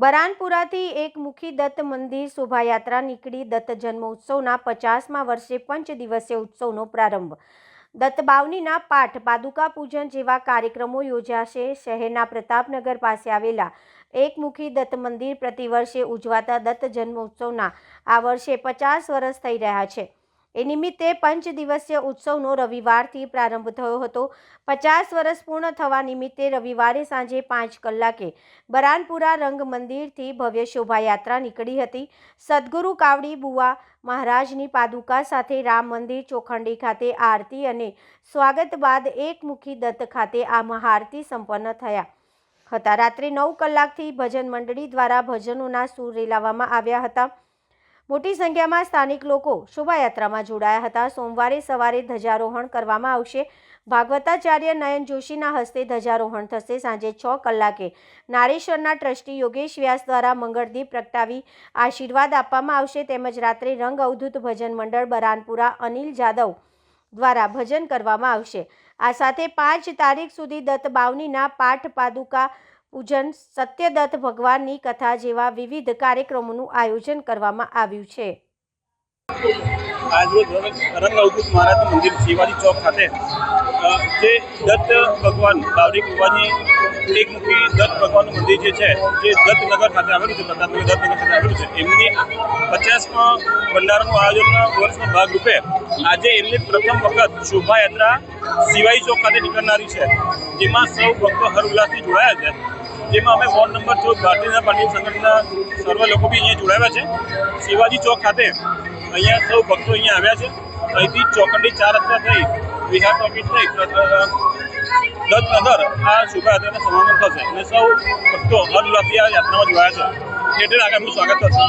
બરાનપુરાથી એકમુખી દત્ત મંદિર શોભાયાત્રા નીકળી દત્ત જન્મોત્સવના 50મા વર્ષે પંચદિવસીય ઉત્સવનો પ્રારંભ। દત્ત બાવનીના પાઠ પાદુકા પૂજન જેવા કાર્યક્રમો યોજાશે। શહેરના પ્રતાપનગર પાસે આવેલા એકમુખી દત્ત મંદિર પ્રતિવર્ષે ઉજવાતા દત્ત જન્મોત્સવના આ વર્ષે 50 વર્ષ થઈ રહ્યા છે। એ નિમિત્તે પંચદિવસીય ઉત્સવનો રવિવારથી પ્રારંભ થયો હતો। 50 વર્ષ પૂર્ણ થવા નિમિત્તે રવિવારે સાંજે 5 કલાકે બરાનપુરા રંગ મંદિરથી ભવ્ય શોભાયાત્રા નીકળી હતી। સદગુરુ કાવડી બુવા મહારાજની પાદુકા સાથે રામ મંદિર ચોખંડી ખાતે આરતી અને સ્વાગત બાદ એકમુખી દત્ત ખાતે આ મહાઆરતી સંપન્ન થયા હતા। રાત્રે 9 કલાકથી ભજન મંડળી દ્વારા ભજનોના સૂર રેલાવવામાં આવ્યા હતા। મોટી સંખ્યામાં સ્થાનિક લોકો શોભાયાત્રામાં જોડાયા હતા। સોમવારે સવારે ધ્વજારોહણ કરવામાં આવશે। ભાગવતાચાર્ય નયન જોશીના હસ્તે ધ્વજારોહણ થશે। સાંજે 6 કલાકે નારેશ્વરના ટ્રસ્ટી યોગેશ વ્યાસ દ્વારા મંગળદીપ પ્રગટાવી આશીર્વાદ આપવામાં આવશે। તેમજ રાત્રે રંગ અવધૂત ભજન મંડળ બરાનપુરા અનિલ જાદવ દ્વારા ભજન કરવામાં આવશે। આ સાથે 5 તારીખ સુધી દત્ત બાવનીના પાઠ પાદુકા પૂજન સત્યદત્ત ભગવાનની કથા જેવા વિવિધ કાર્યક્રમોનું આયોજન કરવામાં આવ્યું છે। આજરોજ રંગ અવધૂત મહારાજ મંદિર શિવાજી ચોક ખાતે જે દત્ત ભગવાન બાવરી કુવાજી એકમુખી દત્ત ભગવાનનું મંદિર જે છે જે દત્તનગર ખાતે આવેલું છે, પ્રતાપનગર દત્તનગર ખાતે આવેલું છે, એમની 50મા ભંડારાનું આયોજનના વર્ષના ભાગરૂપે આજે એમની પ્રથમ વખત શોભાયાત્રા શિવાજી ચોક ખાતે નીકળનારી છે, જેમાં સૌ ભક્તો હરઉલ્લાસથી જોડાયા છે। જેમાં અમે ward number 14 Bharatiya Janata party સંગઠનના સર્વ લોકો બી અહીંયા જોડાયા છે। શિવાજી ચોક ખાતે અહીંયા સૌ ભક્તો અહીંયા આવ્યા છે। અહીંથી ચોકંડી 4 રસ્તા થઈ વિહાર ટોકીઝ થઈ દત્તનગર આ શોભાયાત્રાનો સમાગમ થશે અને સૌ ભક્તો હરઉલ્લાસથી આ યાત્રામાં જોડાયા છે। એટલે આગળ એમનું સ્વાગત થશે।